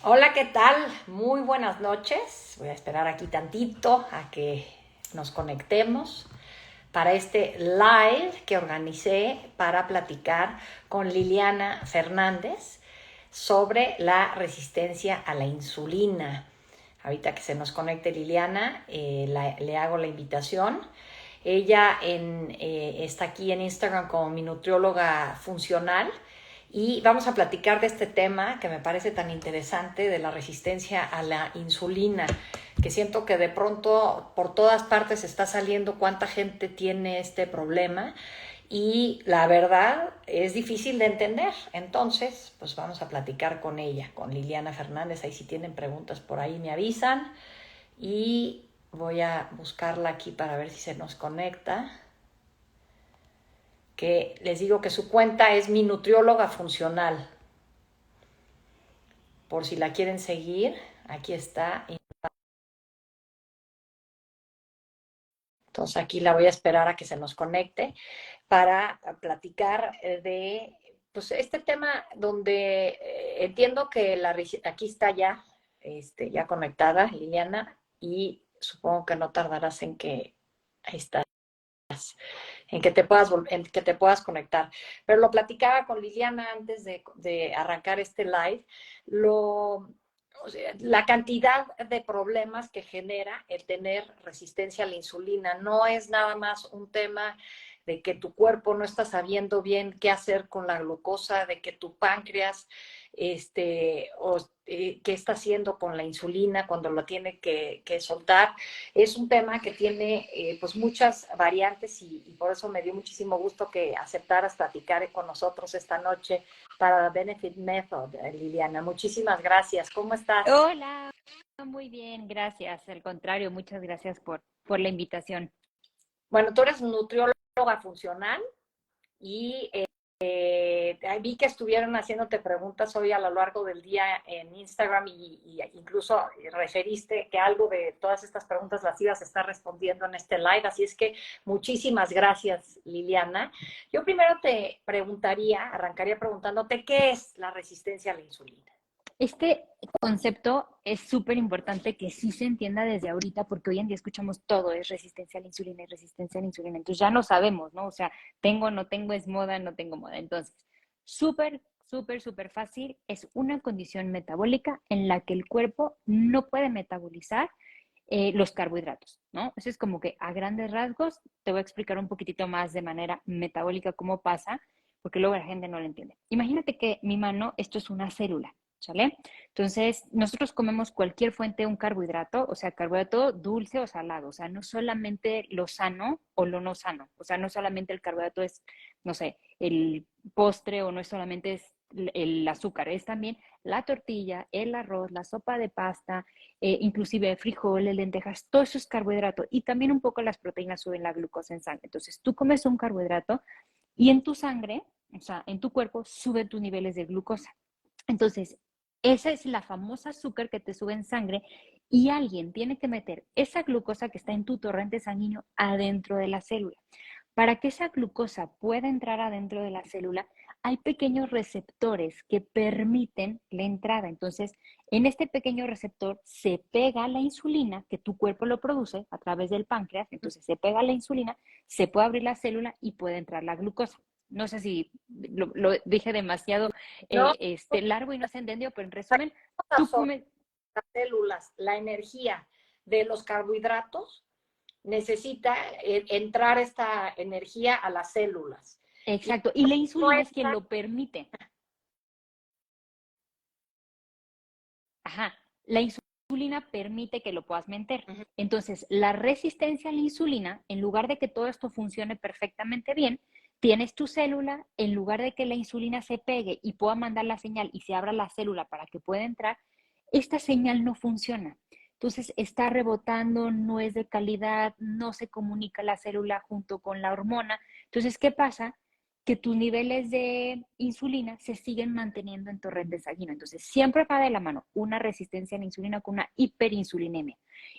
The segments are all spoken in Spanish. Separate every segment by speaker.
Speaker 1: Hola, ¿qué tal? Muy buenas noches. Voy a esperar aquí tantito a que nos conectemos para este live que organicé para platicar con Liliana Fernández sobre la resistencia a la insulina. Ahorita que se nos conecte Liliana, le hago la invitación. Ella está aquí en Instagram como mi nutrióloga funcional y vamos a platicar de este tema que me parece tan interesante de la resistencia a la insulina, que siento que de pronto por todas partes está saliendo cuánta gente tiene este problema y la verdad es difícil de entender. Entonces, pues vamos a platicar con ella, con Liliana Fernández. Ahí si tienen preguntas por ahí me avisan y voy a buscarla aquí para ver si se nos conecta. Que les digo que su cuenta es mi nutrióloga funcional. Por si la quieren seguir, aquí está. Entonces aquí la voy a esperar a que se nos conecte para platicar de pues, este tema donde entiendo que aquí está ya, ya conectada Liliana y supongo que no tardarás en que ahí estás, en que te puedas conectar. Pero lo platicaba con Liliana antes de arrancar este live, o sea, la cantidad de problemas que genera el tener resistencia a la insulina. No es nada más un tema de que tu cuerpo no está sabiendo bien qué hacer con la glucosa, de que tu páncreas, qué está haciendo con la insulina cuando lo tiene que soltar. Es un tema que tiene pues muchas variantes y por eso me dio muchísimo gusto que aceptaras platicar con nosotros esta noche para Benefit Method, Liliana. Muchísimas gracias. ¿Cómo estás?
Speaker 2: Hola, muy bien, gracias. Al contrario, muchas gracias por la invitación.
Speaker 1: Bueno, tú eres nutrióloga funcional y vi que estuvieron haciéndote preguntas hoy a lo largo del día en Instagram y incluso referiste que algo de todas estas preguntas las ibas a estar respondiendo en este live. Así es que muchísimas gracias, Liliana. Yo primero te preguntaría, arrancaría preguntándote qué es la resistencia a la insulina.
Speaker 2: Este concepto es súper importante que sí se entienda desde ahorita, porque hoy en día escuchamos todo, es resistencia a la insulina, es resistencia a la insulina. Entonces ya no sabemos, ¿no? O sea, tengo, no tengo, es moda, no tengo moda. Entonces, súper fácil. Es una condición metabólica en la que el cuerpo no puede metabolizar los carbohidratos, ¿no? Eso es como que a grandes rasgos te voy a explicar un poquitito más de manera metabólica cómo pasa, porque luego la gente no lo entiende. Imagínate que mi mano, esto es una célula, ¿sale? Entonces, nosotros comemos cualquier fuente de un carbohidrato, o sea, carbohidrato dulce o salado, o sea, no solamente lo sano o lo no sano, o sea, no solamente el carbohidrato es, no sé, el postre o no es solamente es el azúcar, es también la tortilla, el arroz, la sopa de pasta, inclusive frijoles, lentejas, todo eso es carbohidrato y también un poco las proteínas suben la glucosa en sangre. Entonces, tú comes un carbohidrato y en tu sangre, o sea, en tu cuerpo, suben tus niveles de glucosa. Entonces, esa es la famosa azúcar que te sube en sangre y alguien tiene que meter esa glucosa que está en tu torrente sanguíneo adentro de la célula. Para que esa glucosa pueda entrar adentro de la célula, hay pequeños receptores que permiten la entrada. Entonces, en este pequeño receptor se pega la insulina, que tu cuerpo lo produce a través del páncreas, entonces se pega la insulina, se puede abrir la célula y puede entrar la glucosa. No sé si lo dije demasiado
Speaker 1: No,
Speaker 2: largo y no se entendió, pero en resumen, tú
Speaker 1: son
Speaker 2: comes.
Speaker 1: las células, la energía de los carbohidratos necesita entrar esta energía a las células. Y
Speaker 2: Exacto, y la
Speaker 1: no
Speaker 2: insulina es quien
Speaker 1: entra.
Speaker 2: lo permite. Ajá, la insulina permite que lo puedas meter.
Speaker 1: Uh-huh.
Speaker 2: Entonces, la resistencia a la insulina, en lugar de que todo esto funcione perfectamente bien, tienes tu célula, en lugar de que la insulina se pegue y pueda mandar la señal y se abra la célula para que pueda entrar, esta señal no funciona. Entonces, está rebotando, no es de calidad, no se comunica la célula junto con la hormona. Entonces, ¿qué pasa? Que tus niveles de insulina se siguen manteniendo en torrente sanguíneo. Entonces, siempre va de la mano una resistencia a la insulina con una hiperinsulinemia.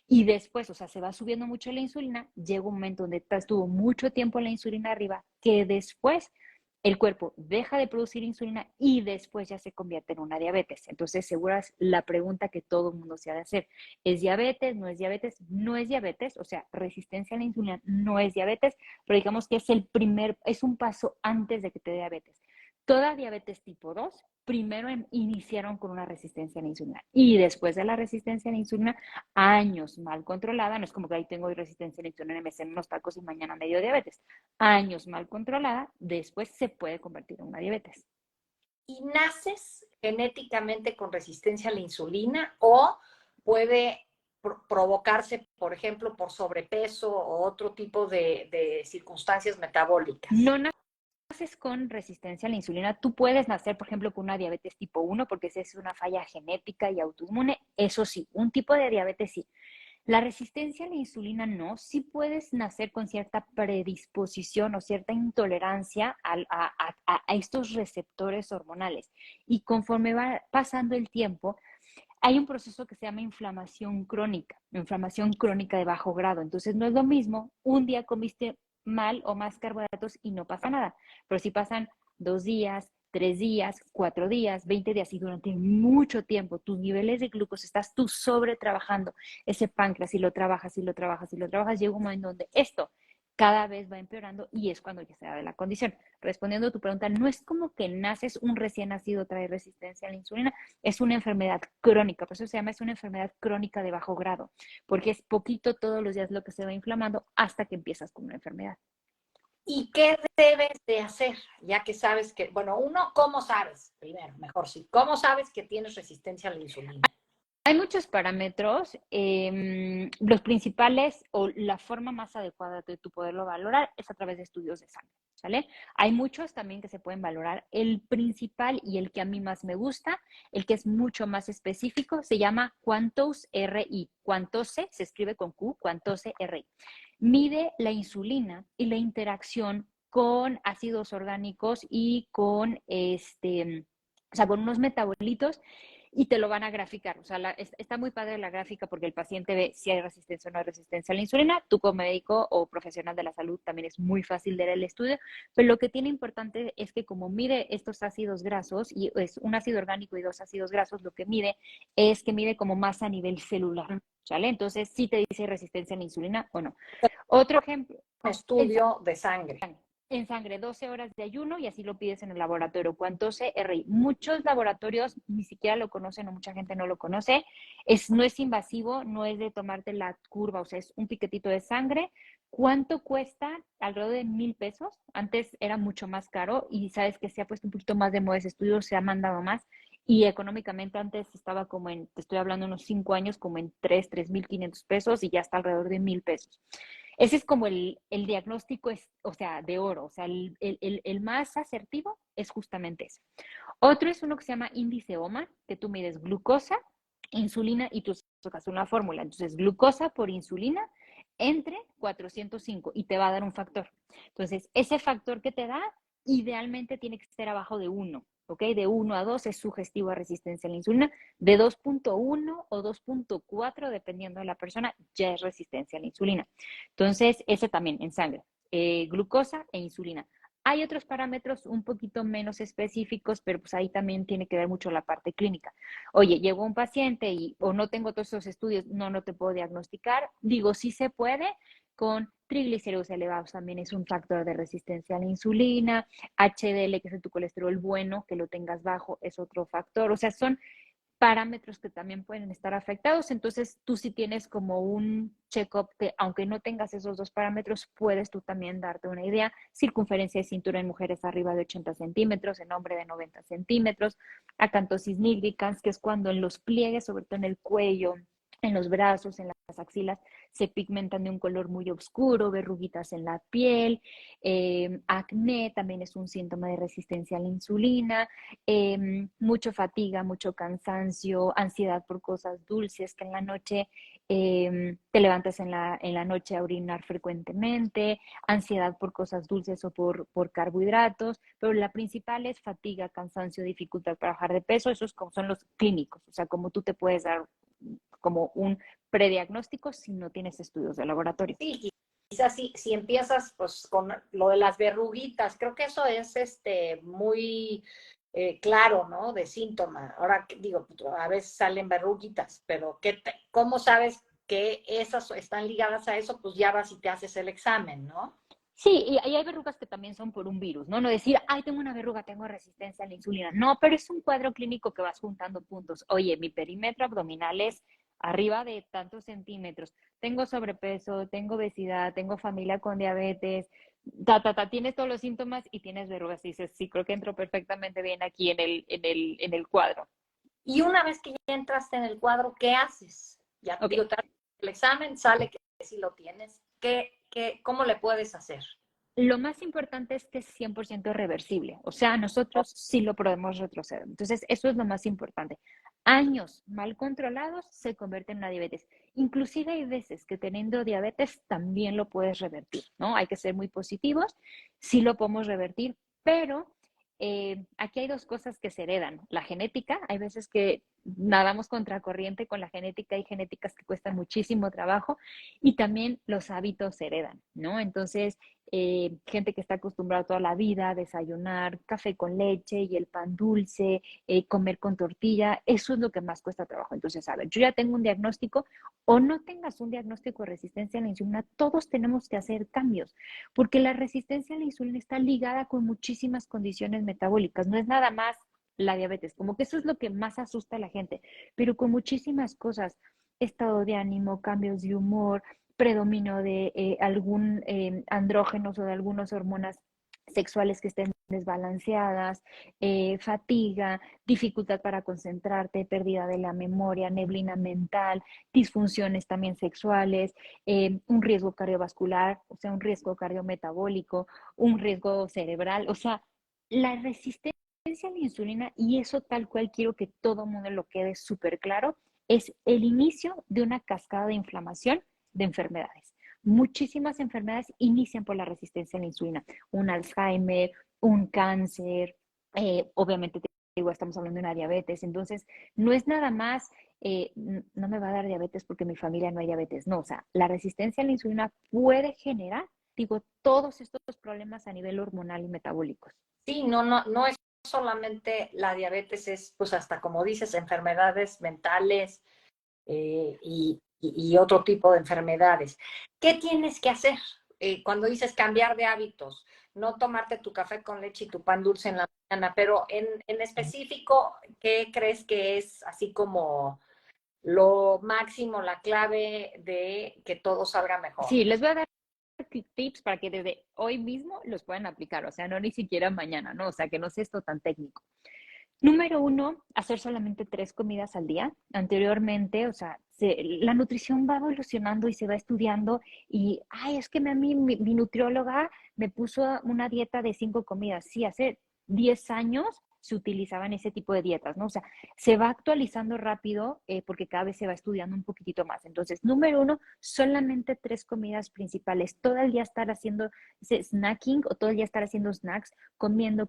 Speaker 2: Y después, o sea, se va subiendo mucho la insulina, llega un momento donde estuvo mucho tiempo la insulina arriba, que después el cuerpo deja de producir insulina y después ya se convierte en una diabetes. Entonces, segura es la pregunta que todo el mundo se ha de hacer. ¿Es diabetes? ¿No es diabetes? No es diabetes, o sea, resistencia a la insulina no es diabetes, pero digamos que es un paso antes de que te dé diabetes. Toda diabetes tipo 2 primero iniciaron con una resistencia a la insulina y después de la resistencia a la insulina, años mal controlada, no es como que ahí tengo resistencia a la insulina, me hacen unos tacos y mañana me dio diabetes, años mal controlada, después se puede convertir en una diabetes.
Speaker 1: ¿Y naces genéticamente con resistencia a la insulina o puede provocarse, por ejemplo, por sobrepeso o otro tipo de circunstancias metabólicas?
Speaker 2: No naces con resistencia a la insulina, tú puedes nacer, por ejemplo, con una diabetes tipo 1 porque esa es una falla genética y autoinmune, eso sí, un tipo de diabetes sí. La resistencia a la insulina no, sí puedes nacer con cierta predisposición o cierta intolerancia a estos receptores hormonales. Y conforme va pasando el tiempo, hay un proceso que se llama inflamación crónica de bajo grado. Entonces no es lo mismo, un día comiste mal o más carbohidratos y no pasa nada, pero si pasan 2 días, 3 días, 4 días, 20 días y durante mucho tiempo tus niveles de glucosa estás tú sobre trabajando ese páncreas y lo trabajas y lo trabajas y lo trabajas, llega un momento donde esto cada vez va empeorando y es cuando ya se da de la condición. Respondiendo a tu pregunta, no es como que naces un recién nacido trae resistencia a la insulina, es una enfermedad crónica, por eso se llama, es una enfermedad crónica de bajo grado, porque es poquito todos los días lo que se va inflamando hasta que empiezas con una enfermedad.
Speaker 1: ¿Y qué debes de hacer? Ya que sabes que, bueno, uno, ¿cómo sabes? Primero, mejor sí. ¿Cómo sabes que tienes resistencia a la insulina?
Speaker 2: Hay muchos parámetros, los principales o la forma más adecuada de tu poderlo valorar es a través de estudios de sangre, ¿sale? Hay muchos también que se pueden valorar. El principal y el que a mí más me gusta, el que es mucho más específico, se llama Quantos RI. Quantose se escribe con Q, Quantose RI. Mide la insulina y la interacción con ácidos orgánicos y con o sea, con unos metabolitos y te lo van a graficar. O sea, está muy padre la gráfica porque el paciente ve si hay resistencia o no hay resistencia a la insulina. Tú como médico o profesional de la salud también es muy fácil leer el estudio, pero lo que tiene importante es que como mide estos ácidos grasos, y es un ácido orgánico y 2 ácidos grasos, lo que mide es que mide como más a nivel celular. ¿Sale? Entonces, sí te dice resistencia a la insulina o no. Otro ejemplo,
Speaker 1: Un estudio de sangre.
Speaker 2: en sangre, 12 horas de ayuno y así lo pides en el laboratorio. ¿Cuánto CRI? Muchos laboratorios ni siquiera lo conocen o mucha gente no lo conoce. No es invasivo, no es de tomarte la curva, o sea, es un piquetito de sangre. ¿Cuánto cuesta? Alrededor de 1,000 pesos. Antes era mucho más caro y sabes que se ha puesto un poquito más de moda ese estudio, se ha mandado más. Y económicamente antes estaba como en, te estoy hablando unos 5 años, como en 3,500 pesos y ya está alrededor de 1,000 pesos. Ese es como el diagnóstico, o sea, de oro, o sea, el más asertivo es justamente eso. Otro es uno que se llama índice OMA, que tú mides glucosa, insulina y tú sacas una fórmula. Entonces, glucosa por insulina entre 405 y te va a dar un factor. Entonces, ese factor que te da, idealmente tiene que ser abajo de 1, ¿ok? De 1 a 2 es sugestivo a resistencia a la insulina, de 2,1 o 2,4, dependiendo de la persona, ya es resistencia a la insulina. Entonces, ese también en sangre, glucosa e insulina. Hay otros parámetros un poquito menos específicos, pero pues ahí también tiene que ver mucho la parte clínica. Oye, llegó un paciente y o no tengo todos esos estudios, no te puedo diagnosticar. Digo, sí se puede con triglicéridos elevados, también es un factor de resistencia a la insulina, HDL, que es tu colesterol bueno, que lo tengas bajo, es otro factor. O sea, son parámetros que también pueden estar afectados. Entonces, tú sí tienes como un check-up que, aunque no tengas esos dos parámetros, puedes tú también darte una idea. Circunferencia de cintura en mujeres arriba de 80 centímetros, en hombre de 90 centímetros. Acantosis nigricans, que es cuando en los pliegues, sobre todo en el cuello, en los brazos, en las axilas, se pigmentan de un color muy oscuro, verruguitas en la piel, acné también es un síntoma de resistencia a la insulina, mucho fatiga, mucho cansancio, ansiedad por cosas dulces, que en la noche te levantas en la noche a orinar frecuentemente, ansiedad por cosas dulces o por carbohidratos, pero la principal es fatiga, cansancio, dificultad para bajar de peso, esos como son los clínicos, o sea, como tú te puedes dar como un prediagnóstico si no tienes estudios de laboratorio.
Speaker 1: Sí, quizás si empiezas pues con lo de las verruguitas, creo que eso es muy claro, ¿no? De síntoma. Ahora digo, pues, a veces salen verruguitas, pero ¿cómo sabes que esas están ligadas a eso? Pues ya vas y te haces el examen, ¿no?
Speaker 2: Sí, y hay verrugas que también son por un virus, ¿no? No decir, ay, tengo una verruga, tengo resistencia a la insulina. No, pero es un cuadro clínico que vas juntando puntos. Oye, mi perímetro abdominal es arriba de tantos centímetros. Tengo sobrepeso, tengo obesidad, tengo familia con diabetes, tienes todos los síntomas y tienes verrugas. Y dices, sí, creo que entro perfectamente bien aquí en el cuadro.
Speaker 1: Y una vez que ya entraste en el cuadro, ¿qué haces? Ya
Speaker 2: Ok,
Speaker 1: digo, te haces el examen, sale que sí lo tienes. ¿Cómo le puedes hacer?
Speaker 2: lo más importante es que es 100% reversible. O sea, nosotros sí lo podemos retroceder. Entonces, eso es lo más importante. Años mal controlados se convierten en una diabetes. Inclusive hay veces que teniendo diabetes también lo puedes revertir, ¿no? Hay que ser muy positivos, sí lo podemos revertir, pero aquí hay dos cosas que se heredan. La genética, hay veces que nadamos contracorriente con la genética, hay genéticas que cuestan muchísimo trabajo y también los hábitos se heredan, ¿no? Entonces, gente que está acostumbrada toda la vida a desayunar café con leche y el pan dulce, comer con tortilla, eso es lo que más cuesta trabajo. Entonces, a ver, yo ya tengo un diagnóstico o no tengas un diagnóstico de resistencia a la insulina, todos tenemos que hacer cambios, porque la resistencia a la insulina está ligada con muchísimas condiciones metabólicas, no es nada más la diabetes, como que eso es lo que más asusta a la gente, pero con muchísimas cosas, estado de ánimo, cambios de humor, predominio de algún andrógenos o de algunas hormonas sexuales que estén desbalanceadas, fatiga, dificultad para concentrarte, pérdida de la memoria, neblina mental, disfunciones también sexuales, un riesgo cardiovascular, o sea, un riesgo cardiometabólico, un riesgo cerebral, o sea, la resistencia a la insulina, y eso tal cual quiero que todo el mundo lo quede súper claro, es el inicio de una cascada de inflamación de enfermedades. Muchísimas enfermedades inician por la resistencia a la insulina. Un Alzheimer, un cáncer, obviamente te digo, estamos hablando de una diabetes, entonces no es nada más, no me va a dar diabetes porque en mi familia no hay diabetes, no, o sea, la resistencia a la insulina puede generar, digo, todos estos problemas a nivel hormonal y metabólicos.
Speaker 1: Sí, no es solamente la diabetes, es pues hasta como dices, enfermedades mentales y otro tipo de enfermedades. ¿Qué tienes que hacer cuando dices cambiar de hábitos? No tomarte tu café con leche y tu pan dulce en la mañana, pero en específico, ¿qué crees que es así como lo máximo, la clave de que todo salga mejor?
Speaker 2: Sí, les voy a dar tips para que desde hoy mismo los puedan aplicar, o sea, no ni siquiera mañana, ¿no? O sea, que no sea esto tan técnico. Número uno, hacer solamente 3 comidas al día. Anteriormente, o sea, la nutrición va evolucionando y se va estudiando y, ay, es que a mí mi nutrióloga me puso una dieta de 5 comidas. Sí, hace 10 años se utilizaban ese tipo de dietas, ¿no? O sea, se va actualizando rápido porque cada vez se va estudiando un poquitito más. Entonces, número uno, solamente 3 comidas principales. Todo el día estar haciendo ese snacking o todo el día estar haciendo snacks, comiendo,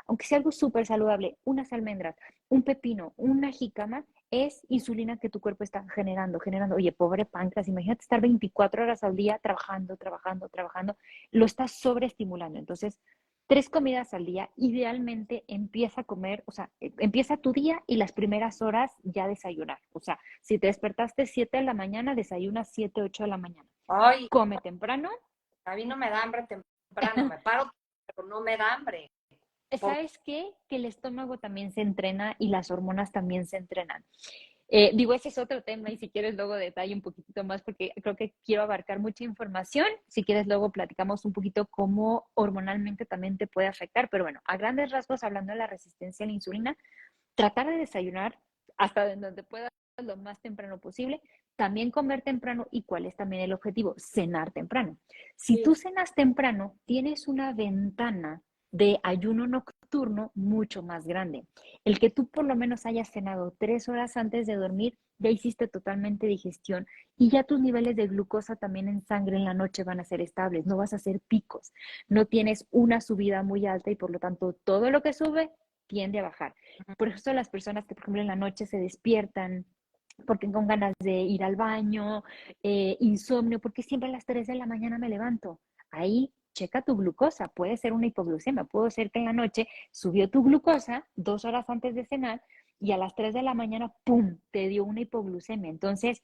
Speaker 2: aunque sea algo súper saludable, unas almendras, un pepino, una jícama, es insulina que tu cuerpo está generando. Oye, pobre páncreas, imagínate estar 24 horas al día trabajando, lo estás sobreestimulando. Entonces, 3 comidas al día, idealmente empieza a comer, o sea, empieza tu día y las primeras horas ya desayunar. O sea, si te despertaste 7 de la mañana, desayunas 7, 8 de la mañana.
Speaker 1: Ay,
Speaker 2: Come temprano.
Speaker 1: a mí no me da hambre temprano, me paro, pero no me da hambre.
Speaker 2: ¿Sabes qué? Que el estómago también se entrena y las hormonas también se entrenan. Digo, ese es otro tema y si quieres luego detalle un poquito más porque creo que quiero abarcar mucha información. Si quieres luego platicamos un poquito cómo hormonalmente también te puede afectar. Pero bueno, a grandes rasgos, hablando de la resistencia a la insulina, tratar de desayunar hasta donde puedas lo más temprano posible. También comer temprano y cuál es también el objetivo, cenar temprano. Si
Speaker 1: Sí.
Speaker 2: tú cenas temprano, tienes una ventana de ayuno nocturno mucho más grande. El que tú por lo menos hayas cenado 3 horas antes de dormir, ya hiciste totalmente digestión y ya tus niveles de glucosa también en sangre en la noche van a ser estables, no vas a hacer picos, no tienes una subida muy alta y por lo tanto todo lo que sube tiende a bajar. Por eso las personas que, por ejemplo, en la noche se despiertan porque con ganas de ir al baño, insomnio, porque siempre a las 3 de la mañana me levanto. Ahí checa tu glucosa, puede ser una hipoglucemia, puede ser que en la noche subió tu glucosa 2 horas antes de cenar y a las 3 de la mañana, ¡pum!, te dio una hipoglucemia. Entonces,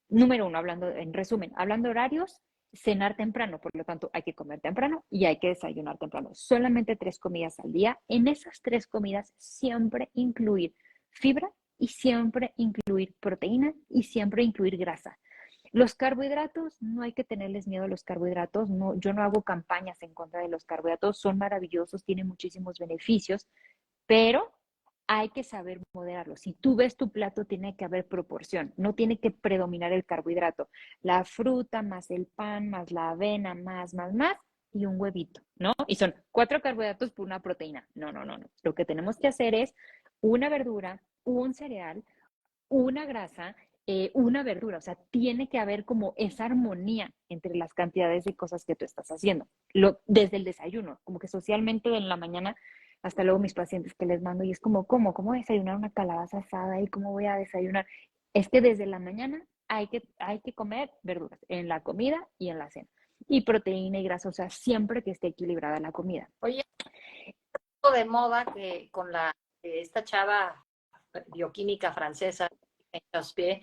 Speaker 2: número uno, hablando, en resumen, hablando horarios, cenar temprano, por lo tanto hay que comer temprano y hay que desayunar temprano. Solamente 3 comidas al día. En esas 3 comidas siempre incluir fibra y siempre incluir proteína y siempre incluir grasa. Los carbohidratos, no hay que tenerles miedo a los carbohidratos. No, yo no hago campañas en contra de los carbohidratos, son maravillosos, tienen muchísimos beneficios, pero hay que saber moderarlo. Si tú ves tu plato, tiene que haber proporción, no tiene que predominar el carbohidrato. La fruta, más el pan, más la avena, más, y un huevito, ¿no? Y son 4 carbohidratos por una proteína. No, no, no, no. Lo que tenemos que hacer es una verdura, un cereal, una grasa, una verdura. O sea, tiene que haber como esa armonía entre las cantidades de cosas que tú estás haciendo. Desde el desayuno, como que socialmente en la mañana, hasta luego mis pacientes que les mando, y es como, ¿cómo desayunar una calabaza asada? ¿Y cómo voy a desayunar? Es que desde la mañana hay que comer verduras en la comida y en la cena. Y proteína y grasa, o sea, siempre que esté equilibrada la comida.
Speaker 1: Oye, de moda que con esta chava bioquímica francesa, que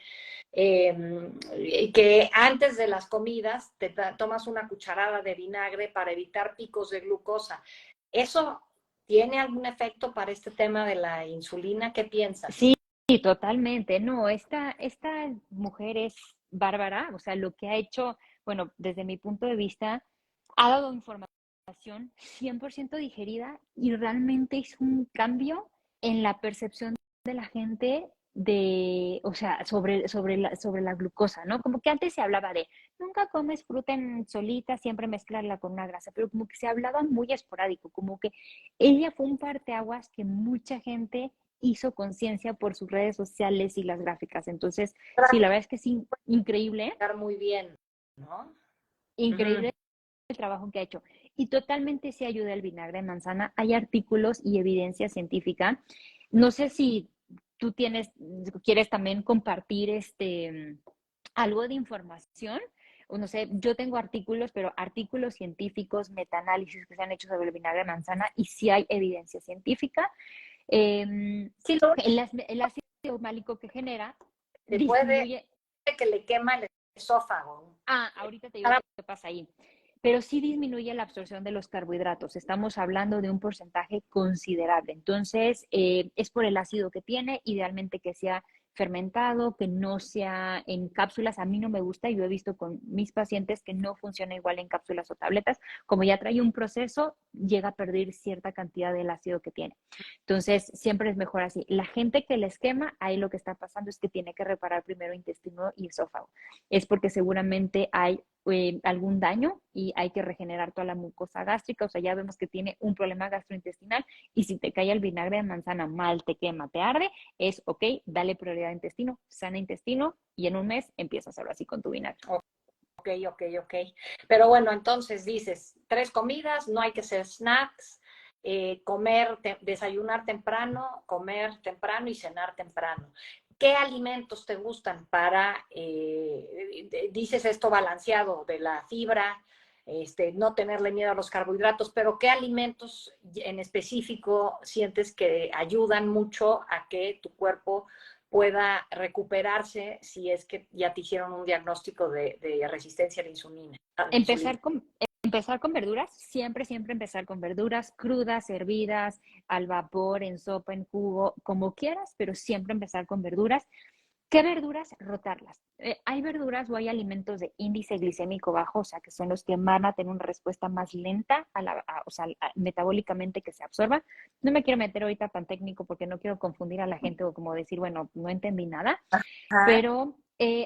Speaker 1: antes de las comidas tomas una cucharada de vinagre para evitar picos de glucosa. ¿Eso tiene algún efecto para este tema de la insulina? ¿Qué piensas?
Speaker 2: Sí, totalmente. No, esta mujer es bárbara, o sea, lo que ha hecho, bueno, desde mi punto de vista, ha dado información 100% digerida y realmente es un cambio en la percepción de la gente o sea, sobre la glucosa, ¿no? Como que antes se hablaba de, nunca comes fruta en solita, siempre mezclarla con una grasa, pero como que se hablaba muy esporádico, como que ella fue un parteaguas que mucha gente hizo conciencia por sus redes sociales y las gráficas. Entonces, sí, la verdad es que sí, increíble,
Speaker 1: Muy bien, ¿no?
Speaker 2: increíble
Speaker 1: Ujú.
Speaker 2: el trabajo que ha hecho. Y totalmente sí ayuda el vinagre de manzana. Hay artículos y evidencia científica. No sé si tú quieres también compartir algo de información. O no sé, yo tengo artículos, pero artículos científicos, metaanálisis que se han hecho sobre el vinagre de manzana y sí hay evidencia científica.
Speaker 1: Sí, lo único
Speaker 2: El ácido málico que genera
Speaker 1: que puede
Speaker 2: disminuye.
Speaker 1: que le quema el esófago.
Speaker 2: Ahorita te digo qué pasa ahí. Pero sí disminuye la absorción de los carbohidratos. Estamos hablando de un porcentaje considerable. Entonces, es por el ácido que tiene, idealmente que sea fermentado, que no sea en cápsulas. A mí no me gusta, yo he visto con mis pacientes que no funciona igual en cápsulas o tabletas. Como ya trae un proceso, llega a perder cierta cantidad del ácido que tiene. Entonces, siempre es mejor así. La gente que les quema, ahí lo que está pasando es que tiene que reparar primero intestino y esófago. Es porque seguramente hay algún daño y hay que regenerar toda la mucosa gástrica, o sea, ya vemos que tiene un problema gastrointestinal y si te cae el vinagre de manzana mal, te quema, te arde, es ok, dale prioridad a intestino, sana intestino y en un mes empiezas ahora así con tu vinagre.
Speaker 1: Ok. Pero bueno, entonces dices, 3 comidas, no hay que hacer snacks, desayunar temprano, comer temprano y cenar temprano. ¿Qué alimentos te gustan para, dices esto balanceado de la fibra, no tenerle miedo a los carbohidratos, pero qué alimentos en específico sientes que ayudan mucho a que tu cuerpo pueda recuperarse si es que ya te hicieron un diagnóstico de resistencia a la insulina?
Speaker 2: Empezar con verduras, siempre empezar con verduras crudas, hervidas, al vapor, en sopa, en jugo, como quieras, pero siempre empezar con verduras. ¿Qué verduras? Rotarlas. Hay verduras o hay alimentos de índice glicémico bajo, o sea, que son los que van a tener una respuesta más lenta, o sea, metabólicamente que se absorba. No me quiero meter ahorita tan técnico porque no quiero confundir a la gente o como decir, bueno, no entendí nada,
Speaker 1: Ajá.
Speaker 2: pero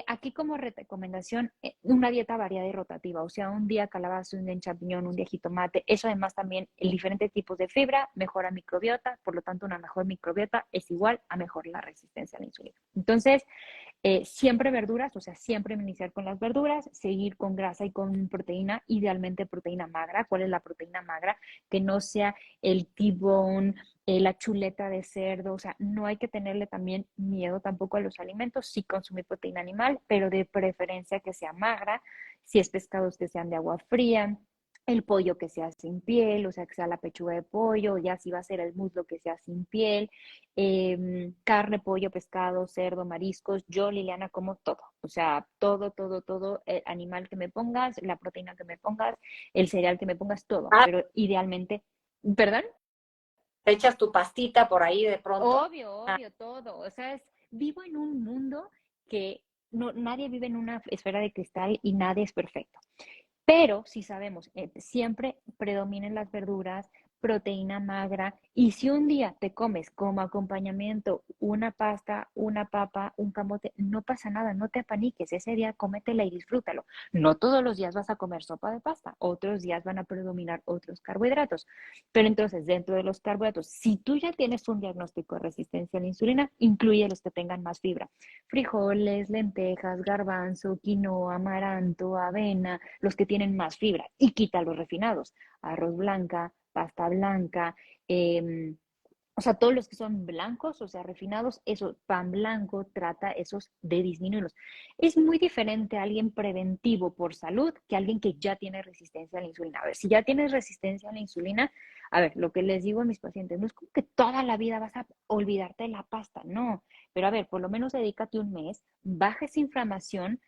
Speaker 2: aquí como recomendación, una dieta variada y rotativa, o sea, un día calabaza, un día champiñón, un día jitomate. Eso además también, el diferentes tipos de fibra mejora microbiota, por lo tanto una mejor microbiota es igual a mejor la resistencia a la insulina. Entonces, siempre verduras, o sea, siempre iniciar con las verduras, seguir con grasa y con proteína, idealmente proteína magra. ¿Cuál es la proteína magra? Que no sea el T-bone, la chuleta de cerdo, o sea, no hay que tenerle también miedo tampoco a los alimentos, sí consumir proteína animal, pero de preferencia que sea magra, si es pescados que sean de agua fría, el pollo que sea sin piel, o sea, que sea la pechuga de pollo, ya si va a ser el muslo que sea sin piel, carne, pollo, pescado, cerdo, mariscos, yo, Liliana, como todo, o sea, todo, todo, todo, el animal que me pongas, la proteína que me pongas, el cereal que me pongas, todo,
Speaker 1: Ah,
Speaker 2: pero idealmente, ¿perdón?
Speaker 1: te echas tu pastita por ahí de pronto.
Speaker 2: Obvio,
Speaker 1: Ah,
Speaker 2: obvio, todo. O sea, vivo en un mundo que no, nadie vive en una esfera de cristal y nadie es perfecto. Pero si sabemos, siempre predominan las verduras, proteína magra, y si un día te comes como acompañamiento una pasta, una papa, un camote, no pasa nada, no te apaniques, ese día cómetela y disfrútalo. No todos los días vas a comer sopa de pasta, otros días van a predominar otros carbohidratos. Pero entonces, dentro de los carbohidratos, si tú ya tienes un diagnóstico de resistencia a la insulina, incluye los que tengan más fibra. Frijoles, lentejas, garbanzo, quinoa, amaranto, avena, los que tienen más fibra y quita los refinados, arroz blanca, pasta blanca, eh, o sea, todos los que son blancos, o sea, refinados, eso, pan blanco, trata esos de disminuirlos. Es muy diferente a alguien preventivo por salud que a alguien que ya tiene resistencia a la insulina. A ver, si ya tienes resistencia a la insulina, a ver, lo que les digo a mis pacientes, no es como que toda la vida vas a olvidarte de la pasta, no, pero a ver, por lo menos dedícate un mes, baja esa inflamación,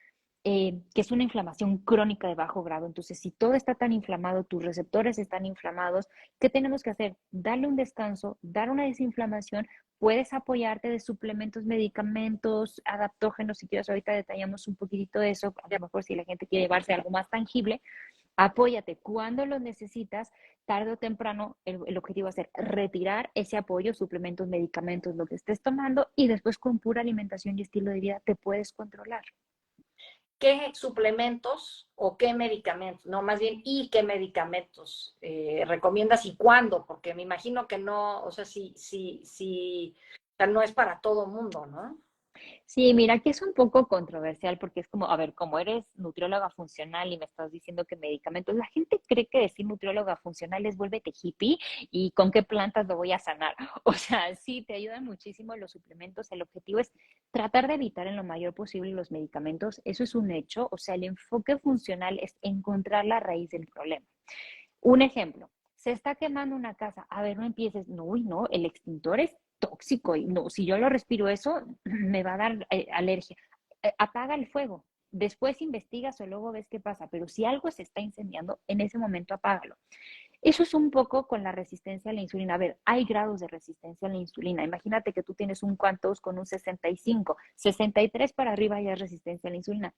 Speaker 2: que es una inflamación crónica de bajo grado. Entonces, si todo está tan inflamado, tus receptores están inflamados, ¿qué tenemos que hacer? Darle un descanso, dar una desinflamación. Puedes apoyarte de suplementos, medicamentos, adaptógenos. Si quieres, ahorita detallamos un poquitito de eso. A lo mejor si la gente quiere llevarse algo más tangible, apóyate cuando lo necesitas. Tarde o temprano, el objetivo va a ser retirar ese apoyo, suplementos, medicamentos, lo que estés tomando, y después con pura alimentación y estilo de vida te puedes controlar.
Speaker 1: ¿qué suplementos o qué medicamentos? No, más bien, ¿y qué medicamentos recomiendas y cuándo? Porque me imagino que no, o sea, o sea, no es para todo mundo, ¿no?
Speaker 2: Sí, mira, aquí es un poco controversial porque es como, a ver, como eres nutrióloga funcional y me estás diciendo que medicamentos, la gente cree que decir nutrióloga funcional es vuélvete hippie y con qué plantas lo voy a sanar. O sea, sí, te ayudan muchísimo los suplementos. El objetivo es tratar de evitar en lo mayor posible los medicamentos. Eso es un hecho. O sea, el enfoque funcional es encontrar la raíz del problema. Un ejemplo, se está quemando una casa. A ver, no empieces, no, uy, no, el extintor es tóxico y no, si yo lo respiro eso, me va a dar alergia. Apaga el fuego. Después investigas o luego ves qué pasa, pero si algo se está incendiando, en ese momento apágalo. Eso es un poco con la resistencia a la insulina. A ver, hay grados de resistencia a la insulina. Imagínate que tú tienes un Quantos con un 65, 63 para arriba ya es resistencia a la insulina.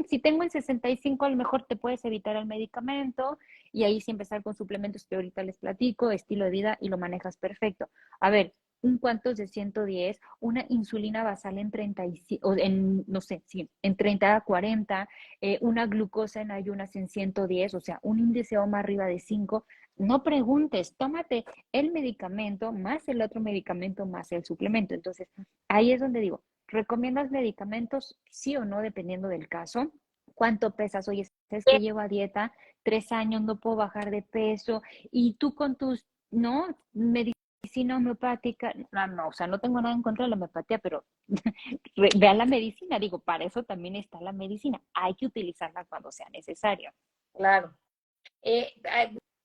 Speaker 2: Si tengo en 65, a lo mejor te puedes evitar el medicamento y ahí sí empezar con suplementos que ahorita les platico, estilo de vida y lo manejas perfecto. A ver, un cuantos de 110, una insulina basal en 35, o en, no sé, sí, en 30 a 40, una glucosa en ayunas en 110, o sea, un índice OMA arriba de 5. No preguntes, tómate el medicamento más el otro medicamento más el suplemento. Entonces, ahí es donde digo, ¿recomiendas medicamentos? Sí o no, dependiendo del caso. ¿Cuánto pesas? Oye, es que llevo a dieta 3 años, no puedo bajar de peso. Y tú con tus, ¿no? Medicina homeopática. No, no, o sea, no tengo nada en contra de la homeopatía, pero vea la medicina. Digo, para eso también está la medicina. Hay que utilizarla cuando sea necesario.
Speaker 1: Claro.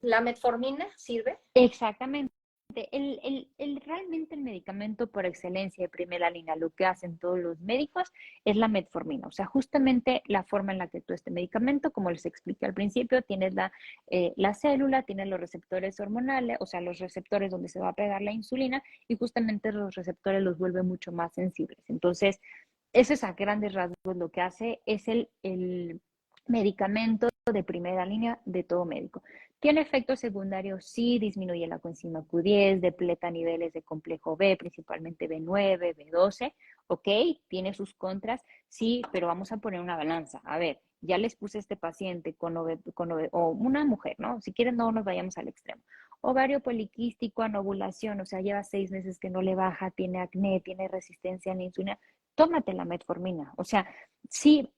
Speaker 1: ¿La metformina sirve?
Speaker 2: Exactamente. Realmente el medicamento por excelencia de primera línea, lo que hacen todos los médicos es la metformina. O sea, justamente la forma en la que tú este medicamento, como les expliqué al principio, tienes la célula, tienes los receptores hormonales, o sea, los receptores donde se va a pegar la insulina y justamente los receptores los vuelve mucho más sensibles. Entonces, eso es a grandes rasgos lo que hace, es el medicamento de primera línea de todo médico. ¿Tiene efectos secundarios? Sí, disminuye la coenzima Q10, depleta niveles de complejo B, principalmente B9, B12, ¿ok? Tiene sus contras, sí, pero vamos a poner una balanza. A ver, ya les puse a este paciente o una mujer, ¿no? Si quieren, no nos vayamos al extremo. Ovario poliquístico, anovulación, o sea, lleva 6 meses que no le baja, tiene acné, tiene resistencia a la insulina, tómate la metformina. O sea, sí,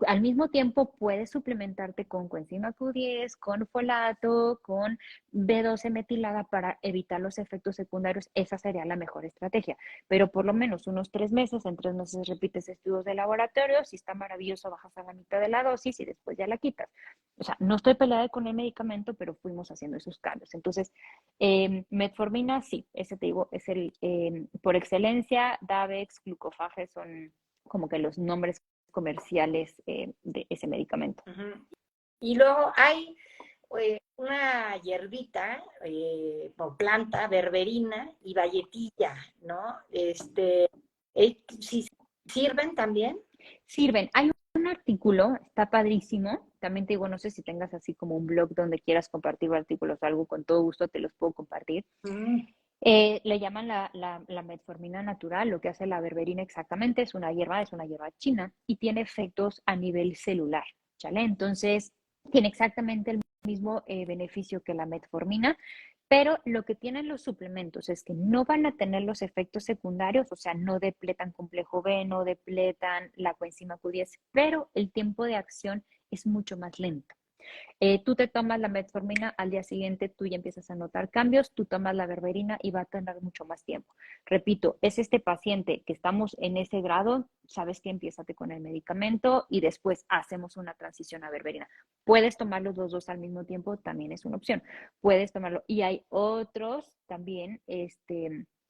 Speaker 2: Al mismo tiempo puedes suplementarte con coenzima Q10, con folato, con B12 metilada para evitar los efectos secundarios. Esa sería la mejor estrategia. Pero por lo menos unos 3 meses, en 3 meses repites estudios de laboratorio. Si está maravilloso, bajas a la mitad de la dosis y después ya la quitas. O sea, no estoy peleada con el medicamento, pero fuimos haciendo esos cambios. Entonces, metformina, sí, ese te digo, es el por excelencia. Davex, glucofaje son como que los nombres comerciales de ese medicamento.
Speaker 1: Uh-huh. Y luego hay una hierbita o planta, berberina y valletilla, ¿no? ¿Sí sirven también?
Speaker 2: Sirven. Hay un artículo, está padrísimo. También te digo, no sé si tengas así como un blog donde quieras compartir artículos o algo, con todo gusto te los puedo compartir.
Speaker 1: Mm.
Speaker 2: Le llaman la metformina natural. Lo que hace la berberina exactamente es una hierba china y tiene efectos a nivel celular, ¿vale? Entonces, tiene exactamente el mismo beneficio que la metformina, pero lo que tienen los suplementos es que no van a tener los efectos secundarios, o sea, no depletan complejo B, no depletan la coenzima Q10, pero el tiempo de acción es mucho más lento. Tú te tomas la metformina, al día siguiente tú ya empiezas a notar cambios, tú tomas la berberina y va a tener mucho más tiempo. Repito, es este paciente que estamos en ese grado, sabes que empiézate con el medicamento y después hacemos una transición a berberina. Puedes tomarlos los dos al mismo tiempo, también es una opción. Puedes tomarlo. Y hay otros también,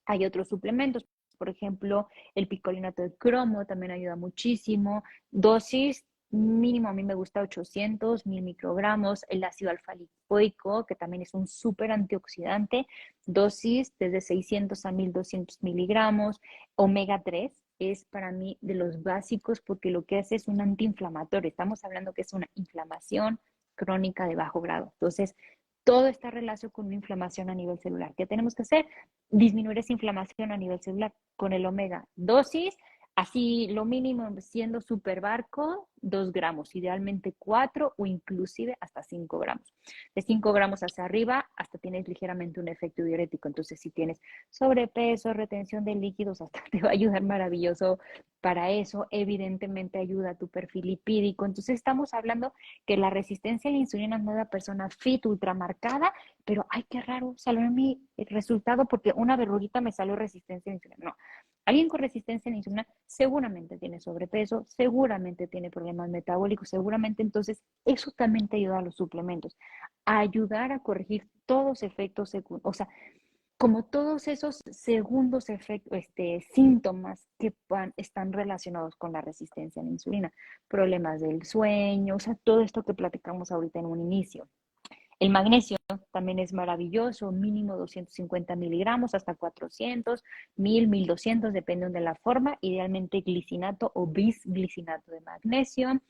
Speaker 2: hay otros suplementos. Por ejemplo, el picolinato de cromo también ayuda muchísimo. Dosis mínimo, a mí me gusta 800, 1000 microgramos. El ácido alfa-lipoico, que también es un súper antioxidante, dosis desde 600 a 1200 miligramos. Omega 3 es para mí de los básicos porque lo que hace es un antiinflamatorio. Estamos hablando que es una inflamación crónica de bajo grado. Entonces, todo está relacionado con una inflamación a nivel celular. ¿Qué tenemos que hacer? Disminuir esa inflamación a nivel celular con el omega. Dosis, así lo mínimo siendo super barco, 2 gramos, idealmente 4 o inclusive hasta 5 gramos. De 5 gramos hacia arriba, hasta tienes ligeramente un efecto diurético. Entonces, si tienes sobrepeso, retención de líquidos, hasta te va a ayudar maravilloso para eso. Evidentemente ayuda a tu perfil lipídico. Entonces, estamos hablando que la resistencia a la insulina no es una persona fit, ultramarcada, pero ay, qué raro, salió en mi resultado porque una verruguita me salió resistencia a la insulina. No, alguien con resistencia a la insulina seguramente tiene sobrepeso, seguramente tiene problemas metabólicos, seguramente entonces eso también te ayuda a los suplementos, a ayudar a corregir todos efectos secundarios, o sea, como todos esos segundos efectos, síntomas que están relacionados con la resistencia a la insulina, problemas del sueño, o sea, todo esto que platicamos ahorita en un inicio. El magnesio también es maravilloso, mínimo 250 miligramos hasta 400, 1000, 1200, depende de la forma, idealmente glicinato o bisglicinato de magnesio.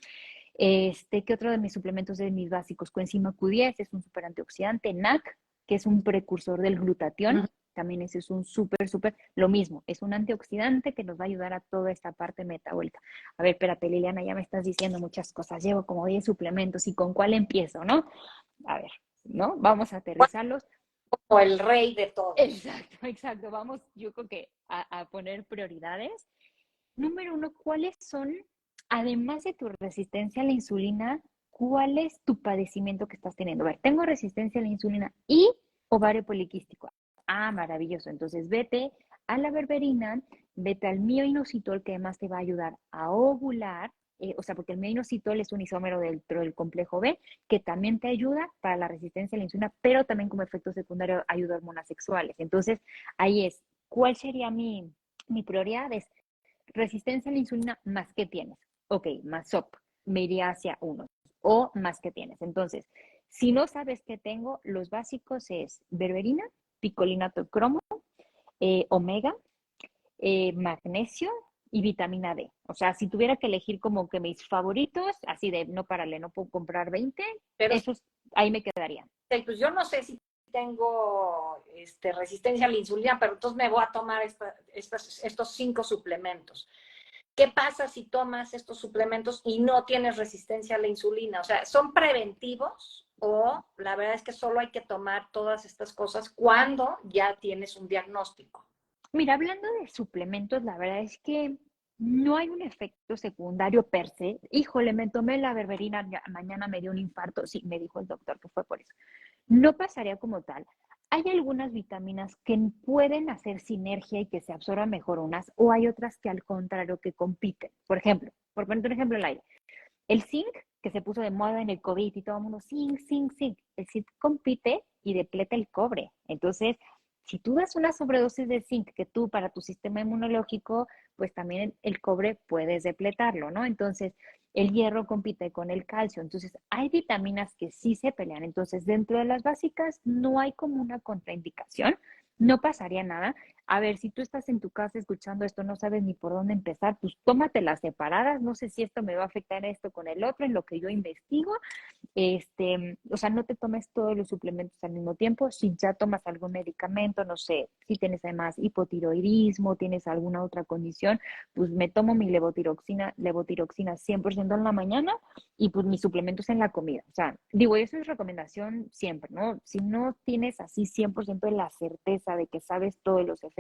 Speaker 2: ¿Qué otro de mis suplementos de mis básicos? Coenzima Q10 es un super antioxidante, NAC, que es un precursor del glutatión, también ese es un súper, lo mismo, es un antioxidante que nos va a ayudar a toda esta parte metabólica. A ver, espérate, Liliana, ya me estás diciendo muchas cosas, llevo como 10 suplementos, ¿y con cuál empiezo, no? A ver, ¿no? Vamos a aterrizarlos.
Speaker 1: O el rey de todos.
Speaker 2: Exacto. Vamos, yo creo que a poner prioridades. Número uno, ¿cuáles son, además de tu resistencia a la insulina, cuál es tu padecimiento que estás teniendo? A ver, tengo resistencia a la insulina y ovario poliquístico. Ah, maravilloso. Entonces, vete a la berberina, vete al mioinositol, que además te va a ayudar a ovular, o sea, porque el mioinositol es un isómero dentro del complejo B, que también te ayuda para la resistencia a la insulina, pero también como efecto secundario ayuda a hormonas sexuales. Entonces, ahí es, ¿cuál sería mi prioridad? Es resistencia a la insulina más que tienes. Ok, más SOP, me iría hacia uno. O más que tienes. Entonces, si no sabes qué tengo, los básicos es berberina, picolinato de cromo, omega, magnesio y vitamina D. O sea, si tuviera que elegir como que mis favoritos, así de no pararle, no puedo comprar 20,
Speaker 1: Pero
Speaker 2: esos ahí me quedarían.
Speaker 1: pues yo no sé si tengo resistencia a la insulina, pero entonces me voy a tomar estos 5 suplementos. ¿Qué pasa si tomas estos suplementos y no tienes resistencia a la insulina? O sea, ¿son preventivos o la verdad es que solo hay que tomar todas estas cosas cuando ya tienes un diagnóstico?
Speaker 2: Mira, hablando de suplementos, la verdad es que no hay un efecto secundario per se. Híjole, me tomé la berberina, mañana me dio un infarto. Sí, me dijo el doctor que fue por eso. No pasaría como tal. Hay algunas vitaminas que pueden hacer sinergia y que se absorban mejor unas, o hay otras que al contrario que compiten. Por ejemplo, por poner un ejemplo al aire, el zinc, que se puso de moda en el COVID y todo el mundo, zinc, zinc, zinc. El zinc compite y depleta el cobre. Entonces, si tú das una sobredosis de zinc que tú para tu sistema inmunológico, pues también el cobre puedes depletarlo, ¿no? Entonces, el hierro compite con el calcio. Entonces, hay vitaminas que sí se pelean. Entonces, dentro de las básicas no hay como una contraindicación. No pasaría nada. A ver, si tú estás en tu casa escuchando esto, no sabes ni por dónde empezar, pues tómatelas separadas. No sé si esto me va a afectar esto con el otro, en lo que yo investigo. O sea, no te tomes todos los suplementos al mismo tiempo. Si ya tomas algún medicamento, no sé, si tienes además hipotiroidismo, tienes alguna otra condición, pues me tomo mi levotiroxina 100% en la mañana y pues mis suplementos en la comida. O sea, digo, eso es recomendación siempre, ¿no? Si no tienes así 100% de la certeza de que sabes todos los efectos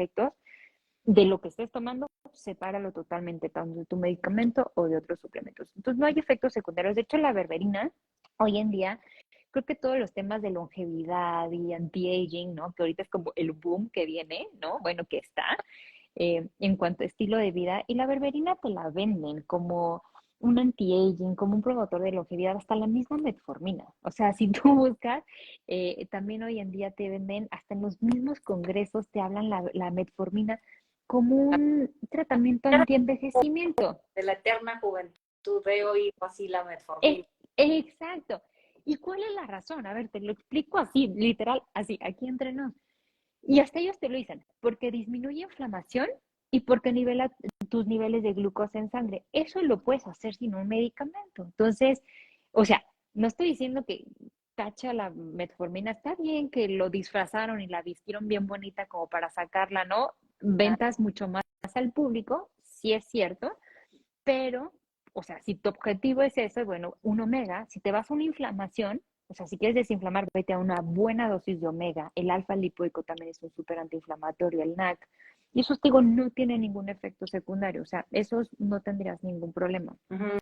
Speaker 2: de lo que estés tomando, sepáralo totalmente, tanto de tu medicamento o de otros suplementos. Entonces, no hay efectos secundarios. De hecho, la berberina, hoy en día, creo que todos los temas de longevidad y anti-aging, ¿no? Que ahorita es como el boom que viene, ¿no? Bueno, que está, en cuanto a estilo de vida. Y la berberina te la venden como un anti-aging, como un promotor de longevidad, hasta la misma metformina. O sea, si tú buscas, también hoy en día te venden, hasta en los mismos congresos te hablan la metformina como un tratamiento anti-envejecimiento.
Speaker 1: De la eterna juventud he oído así la
Speaker 2: Eh,
Speaker 1: metformina.
Speaker 2: exacto. ¿Y cuál es la razón? A ver, te lo explico así, literal, así, aquí entre nos. Y hasta ellos te lo dicen, porque disminuye inflamación y porque nivela tus niveles de glucosa en sangre. Eso lo puedes hacer sin un medicamento. Entonces, o sea, no estoy diciendo que tacha la metformina, está bien que lo disfrazaron y la vistieron bien bonita como para sacarla, ¿no? Ventas mucho más al público, sí es cierto, pero, o sea, si tu objetivo es eso, bueno, un omega, si te vas a una inflamación, o sea, si quieres desinflamar, vete a una buena dosis de omega. El alfa lipoico también es un súper antiinflamatorio, el NAC. Y esos, te digo, no tiene ningún efecto secundario. O sea, esos no tendrías ningún problema.
Speaker 1: Ujú.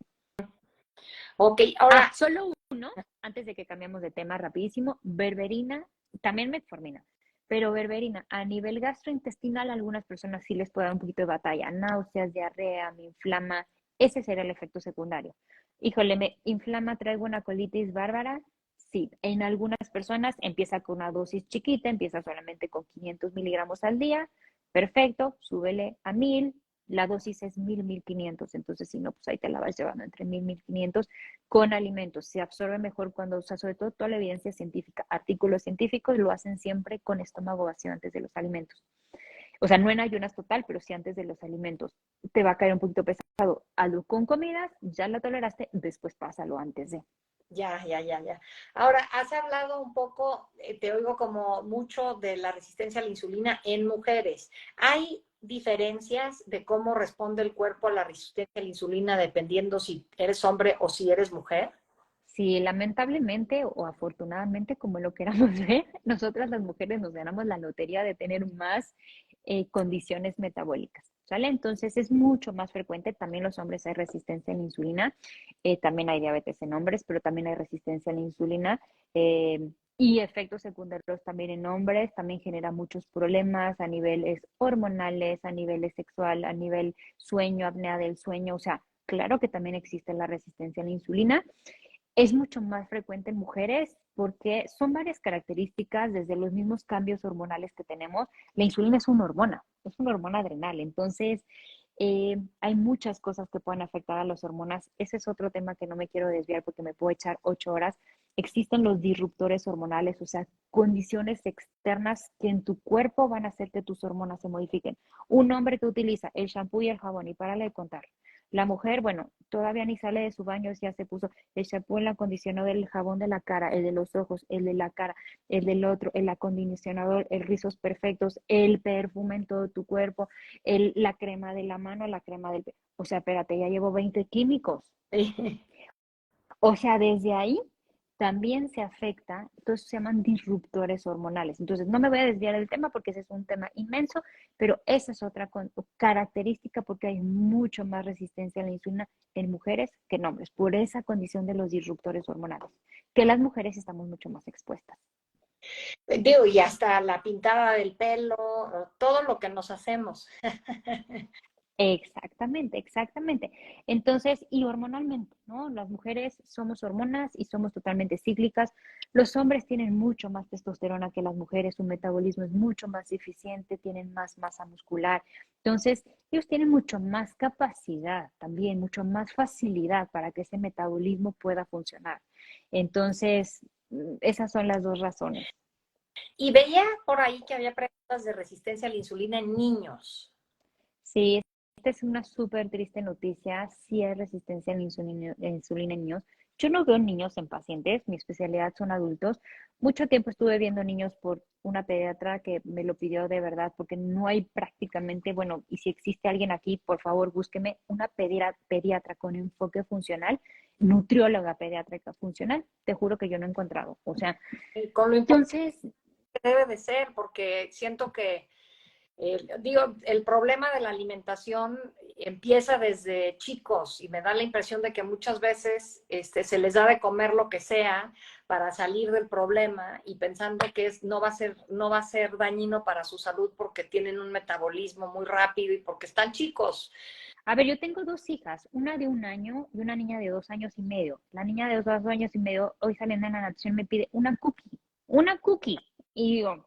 Speaker 1: Ok, ahora,
Speaker 2: Solo uno, antes de que cambiemos de tema rapidísimo, berberina, también metformina. Pero berberina, a nivel gastrointestinal, a algunas personas sí les puede dar un poquito de batalla, náuseas, diarrea, me inflama, ese sería el efecto secundario. Híjole, me inflama, traigo una colitis bárbara, sí, en algunas personas empieza con una dosis chiquita, empieza solamente con 500 miligramos al día, perfecto, súbele a 1000, la dosis es 1000, 1500, entonces si no, pues ahí te la vas llevando entre 1000, 1500 con alimentos. Se absorbe mejor cuando usas, sobre todo toda la evidencia científica, artículos científicos lo hacen siempre con estómago vacío antes de los alimentos. O sea, no en ayunas total, pero sí antes de los alimentos. Te va a caer un poquito pesado. Hazlo con comidas, ya la toleraste, después pásalo antes de.
Speaker 1: ya, ya, ya, ya. Ahora, has hablado un poco, te oigo como mucho de la resistencia a la insulina en mujeres. ¿Hay diferencias de cómo responde el cuerpo a la resistencia a la insulina dependiendo si eres hombre o si eres mujer?
Speaker 2: Si lamentablemente o afortunadamente, como lo queramos ver, nosotras las mujeres nos ganamos la lotería de tener más condiciones metabólicas, ¿sale? Entonces es mucho más frecuente, también los hombres hay resistencia a la insulina, también hay diabetes en hombres, pero también hay resistencia a la insulina. Y efectos secundarios también en hombres, también genera muchos problemas a niveles hormonales, a niveles sexual, a nivel sueño, apnea del sueño, o sea, claro que también existe la resistencia a la insulina. Es mucho más frecuente en mujeres porque son varias características, desde los mismos cambios hormonales que tenemos. La insulina es una hormona adrenal, entonces hay muchas cosas que pueden afectar a las hormonas. Ese es otro tema que no me quiero desviar porque me puedo echar 8 horas. Existen los disruptores hormonales, o sea, condiciones externas que en tu cuerpo van a hacer que tus hormonas se modifiquen. Un hombre que utiliza el shampoo y el jabón, y párale de contar. La mujer, bueno, todavía ni sale de su baño, ya se puso el shampoo, el acondicionador, el jabón de la cara, el de los ojos, el de la cara, el del otro, el acondicionador, el rizos perfectos, el perfume en todo tu cuerpo, la crema de la mano, la crema del... O sea, espérate, ya llevo 20 químicos. O sea, desde ahí también se afecta, entonces se llaman disruptores hormonales. Entonces, no me voy a desviar del tema porque ese es un tema inmenso, pero esa es otra característica porque hay mucho más resistencia a la insulina en mujeres que en hombres, por esa condición de los disruptores hormonales, que las mujeres estamos mucho más expuestas.
Speaker 1: Digo, y hasta la pintada del pelo, todo lo que nos hacemos.
Speaker 2: Exactamente, exactamente. Entonces, y hormonalmente, ¿no? Las mujeres somos hormonas y somos totalmente cíclicas. Los hombres tienen mucho más testosterona que las mujeres, su metabolismo es mucho más eficiente, tienen más masa muscular. Entonces, ellos tienen mucho más capacidad también, mucho más facilidad para que ese metabolismo pueda funcionar. Entonces, esas son las dos razones.
Speaker 1: Y veía por ahí que había preguntas de resistencia a la insulina en niños.
Speaker 2: Sí, esta es una súper triste noticia. Sí hay resistencia a la insulina en niños. Yo no veo niños en pacientes, mi especialidad son adultos. Mucho tiempo estuve viendo niños por una pediatra que me lo pidió de verdad, porque no hay prácticamente, bueno, y si existe alguien aquí, por favor, búsqueme una pediatra con enfoque funcional, nutrióloga pediátrica funcional. Te juro que yo no he encontrado. O sea,
Speaker 1: Con lo importante
Speaker 2: entonces,
Speaker 1: que debe de ser, porque siento que digo, el problema de la alimentación empieza desde chicos y me da la impresión de que muchas veces se les da de comer lo que sea para salir del problema y pensando que no va a ser dañino para su salud porque tienen un metabolismo muy rápido y porque están chicos.
Speaker 2: a ver, yo tengo dos hijas, una de 1 año y una niña de 2 años y medio. La niña de 2 años y medio, hoy saliendo en la natación, me pide una cookie. Y digo,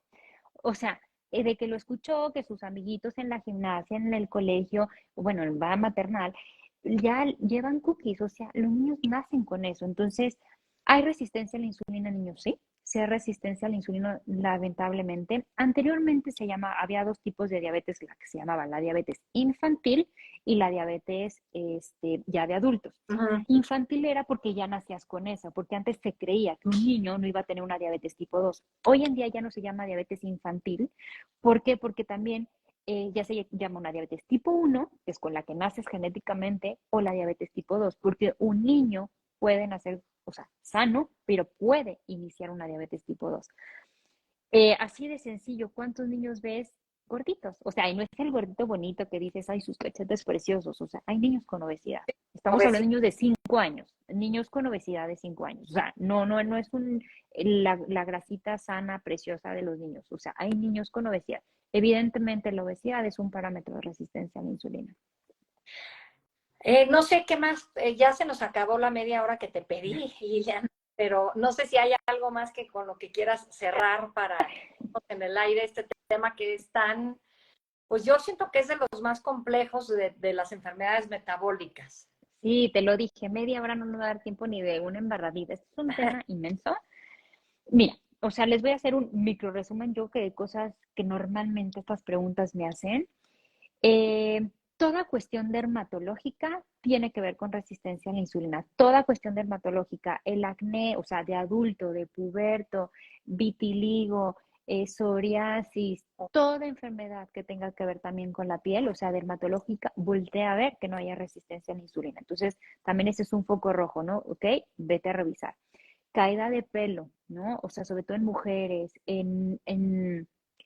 Speaker 2: o sea, de que lo escuchó, que sus amiguitos en la gimnasia, en el colegio, bueno, en va maternal, ya llevan cookies, o sea, los niños nacen con eso. Entonces, ¿hay resistencia a la insulina en niños? Sí. Sí hay resistencia a la insulina, lamentablemente. Anteriormente había dos tipos de diabetes, la que se llamaba la diabetes infantil y la diabetes ya de adultos.
Speaker 1: Ujú.
Speaker 2: Infantil era porque ya nacías con eso, porque antes se creía que un niño no iba a tener una diabetes tipo 2. Hoy en día ya no se llama diabetes infantil. ¿Por qué? Porque también ya se llama una diabetes tipo 1, que es con la que naces genéticamente, o la diabetes tipo 2, porque un niño puede nacer, o sea, sano, pero puede iniciar una diabetes tipo 2. Así de sencillo, ¿cuántos niños ves gorditos? O sea, y no es el gordito bonito que dices, ay, sus cachetes preciosos. O sea, hay niños con obesidad. Estamos hablando de niños de 5 años, niños con obesidad de 5 años. O sea, no es la grasita sana, preciosa de los niños. O sea, hay niños con obesidad. Evidentemente, la obesidad es un parámetro de resistencia a la insulina.
Speaker 1: No sé qué más, ya se nos acabó la media hora que te pedí, Lilian, pero no sé si hay algo más que con lo que quieras cerrar para que estemos en el aire este tema que es tan, pues yo siento que es de los más complejos de las enfermedades metabólicas.
Speaker 2: Sí, te lo dije, media hora no nos va a dar tiempo ni de una embarradita. Este es un tema inmenso. Mira, o sea, les voy a hacer un micro resumen yo que de cosas que normalmente estas preguntas me hacen. Toda cuestión dermatológica tiene que ver con resistencia a la insulina. Toda cuestión dermatológica, el acné, o sea, de adulto, de puberto, vitiligo, psoriasis, toda enfermedad que tenga que ver también con la piel, o sea, dermatológica, voltea a ver que no haya resistencia a la insulina. Entonces, también ese es un foco rojo, ¿no? Ok, vete a revisar. Caída de pelo, ¿no? O sea, sobre todo en mujeres, en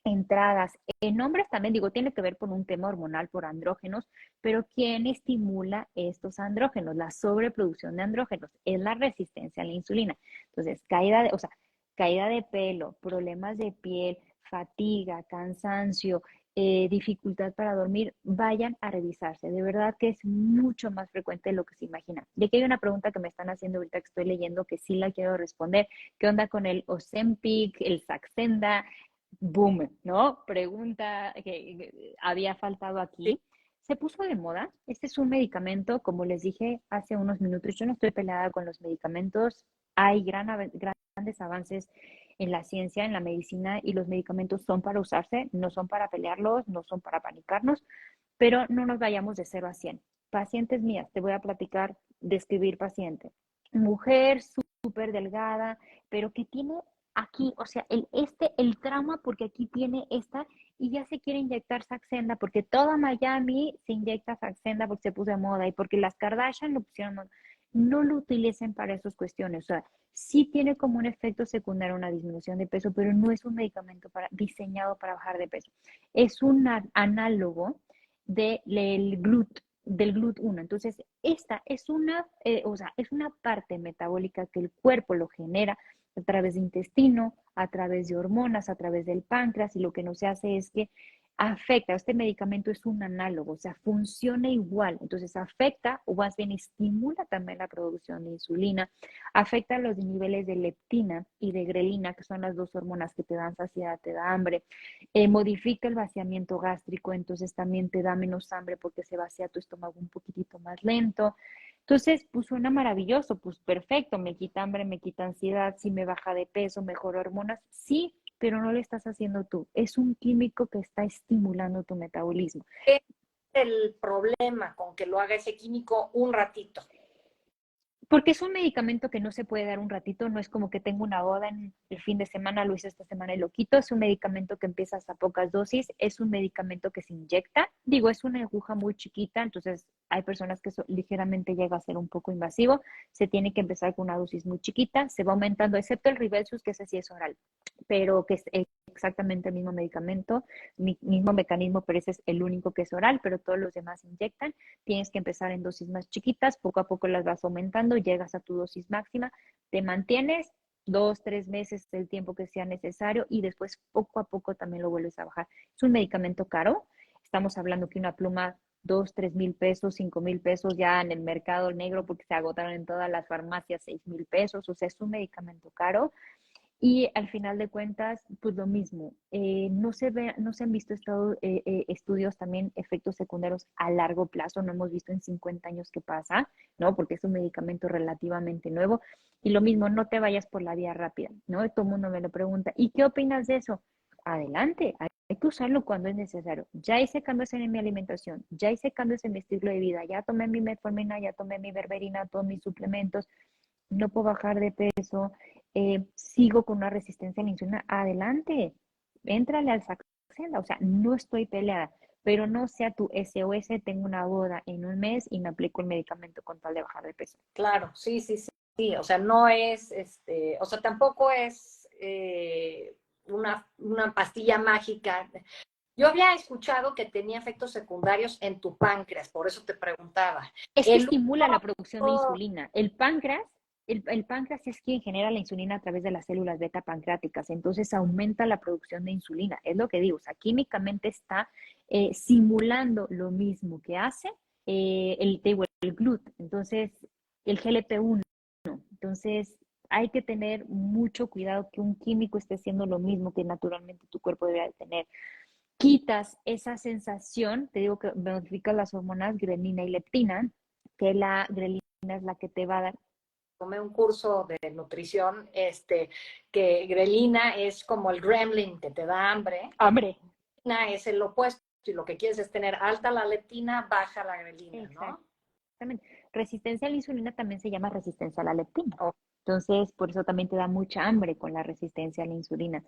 Speaker 2: entradas, en hombres también, digo, tiene que ver con un tema hormonal por andrógenos, pero ¿quién estimula estos andrógenos? La sobreproducción de andrógenos es la resistencia a la insulina. Entonces, o sea, caída de pelo, problemas de piel, fatiga, cansancio, dificultad para dormir, vayan a revisarse. De verdad que es mucho más frecuente de lo que se imagina. De que hay una pregunta que me están haciendo ahorita que estoy leyendo que sí la quiero responder. ¿Qué onda con el Ozempic, el Saxenda? Boom, ¿no? Pregunta que había faltado
Speaker 1: Sí.
Speaker 2: aquí. Se puso de moda. Este es un medicamento, como les dije hace unos minutos, yo no estoy peleada con los medicamentos. Hay grandes avances en la ciencia, en la medicina, y los medicamentos son para usarse, no son para pelearlos, no son para panicarnos, pero no nos vayamos de 0 a 100. Pacientes mías, te voy a platicar, describir paciente. Mujer súper delgada, pero que tiene aquí, o sea, el trauma porque aquí tiene esta y ya se quiere inyectar Saxenda porque toda Miami se inyecta Saxenda porque se puso de moda y porque las Kardashian lo pusieron de moda. no lo utilicen para esas cuestiones. O sea, sí tiene como un efecto secundario una disminución de peso, pero no es un medicamento diseñado para bajar de peso. Es un análogo del GLUT1. Entonces, esta es es una parte metabólica que el cuerpo lo genera a través de intestino, a través de hormonas, a través del páncreas, y lo que nos hace es que afecta, este medicamento es un análogo, o sea, funciona igual, entonces afecta o más bien estimula también la producción de insulina, afecta los niveles de leptina y de grelina, que son las dos hormonas que te dan saciedad, te da hambre, modifica el vaciamiento gástrico, entonces también te da menos hambre porque se vacía tu estómago un poquitito más lento. Entonces, pues suena maravilloso, pues perfecto, me quita hambre, me quita ansiedad, si me baja de peso, mejora hormonas, sí, pero no lo estás haciendo tú. Es un químico que está estimulando tu metabolismo.
Speaker 1: ¿Qué es el problema con que lo haga ese químico un ratito?
Speaker 2: Porque es un medicamento que no se puede dar un ratito, no es como que tengo una boda en el fin de semana, lo hice esta semana y lo quito, es un medicamento que empiezas a pocas dosis, es un medicamento que se inyecta, digo, es una aguja muy chiquita, entonces hay personas que ligeramente llega a ser un poco invasivo, se tiene que empezar con una dosis muy chiquita, se va aumentando, excepto el Ribelsus, que ese sí es oral, pero que es exactamente el mismo medicamento, mismo mecanismo, pero ese es el único que es oral, pero todos los demás se inyectan. Tienes que empezar en dosis más chiquitas, poco a poco las vas aumentando, llegas a tu dosis máxima, te mantienes 2, 3 meses el tiempo que sea necesario y después poco a poco también lo vuelves a bajar. Es un medicamento caro, estamos hablando que una pluma 2, 3 mil pesos, 5 mil pesos ya en el mercado negro porque se agotaron en todas las farmacias 6 mil pesos, o sea, es un medicamento caro. Y al final de cuentas, pues lo mismo, no se han visto estudios también efectos secundarios a largo plazo, no hemos visto en 50 años qué pasa, ¿no? Porque es un medicamento relativamente nuevo. Y lo mismo, no te vayas por la vía rápida, ¿no? Todo el mundo me lo pregunta, ¿y qué opinas de eso? Adelante, hay que usarlo cuando es necesario. Ya hice cambios en mi alimentación, ya hice cambios en mi estilo de vida, ya tomé mi metformina, ya tomé mi berberina, todos mis suplementos, no puedo bajar de peso, sigo con una resistencia a la insulina, adelante, éntrale al Saxenda, o sea, no estoy peleada, pero no sea tu SOS, tengo una boda en un mes y me aplico el medicamento con tal de bajar de peso.
Speaker 1: Claro, sí, sí, sí, sí. O sea, no es, o sea, tampoco es una pastilla mágica. Yo había escuchado que tenía efectos secundarios en tu páncreas, por eso te preguntaba.
Speaker 2: Es que
Speaker 1: El
Speaker 2: estimula la producción de
Speaker 1: uso,
Speaker 2: insulina. El páncreas es quien genera la insulina a través de las células beta pancreáticas, entonces aumenta la producción de insulina. Es lo que digo, o sea, químicamente está simulando lo mismo que hace el GLUT, entonces el GLP-1. Entonces hay que tener mucho cuidado que un químico esté haciendo lo mismo que naturalmente tu cuerpo debería de tener. Quitas esa sensación, te digo que modificas las hormonas grelina y leptina, que la grelina es la que te va a dar.
Speaker 1: tomé un curso de nutrición, que grelina es como el gremlin que te da hambre.
Speaker 2: Hambre.
Speaker 1: Leptina es el opuesto. Si lo que quieres es tener alta la leptina, baja la grelina, ¿no?
Speaker 2: Exactamente. Resistencia a la insulina también se llama resistencia a la leptina.
Speaker 1: Oh,
Speaker 2: Entonces, por eso también te da mucha hambre con la resistencia a la insulina.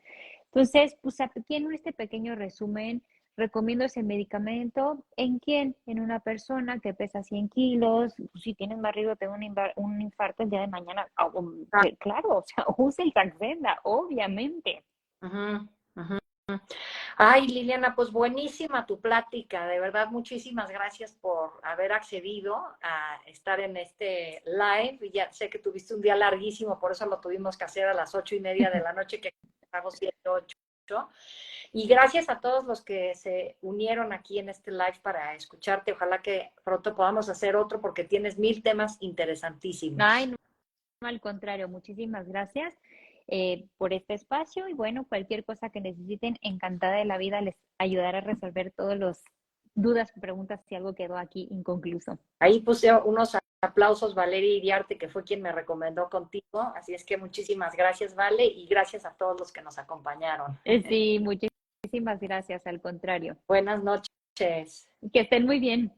Speaker 2: Entonces, pues aquí en este pequeño resumen, recomiendo ese medicamento. ¿En quién? En una persona que pesa 100 kilos. Pues, si tienes más riesgo de tener un infarto el día de mañana,
Speaker 1: ah,
Speaker 2: claro, o sea, usa el Saxenda, obviamente.
Speaker 1: ujú, ujú. Ay, Liliana, pues buenísima tu plática, de verdad, muchísimas gracias por haber accedido a estar en este live. Ya sé que tuviste un día larguísimo, por eso lo tuvimos que hacer a las 8:30 de la noche, que estamos 7, 8. Y gracias a todos los que se unieron aquí en este live para escucharte. Ojalá que pronto podamos hacer otro porque tienes 1000 temas
Speaker 2: Ay,
Speaker 1: interesantísimos.
Speaker 2: no, al contrario, muchísimas gracias por este espacio y bueno, cualquier cosa que necesiten, encantada de la vida, les ayudaré a resolver todas las dudas, preguntas si algo quedó aquí inconcluso.
Speaker 1: Ahí puse unos aplausos, Valeria Iriarte, que fue quien me recomendó contigo. Así es que muchísimas gracias, Vale, y gracias a todos los que nos acompañaron.
Speaker 2: Sí, muchísimas gracias, al contrario.
Speaker 1: Buenas noches.
Speaker 2: Que estén muy bien.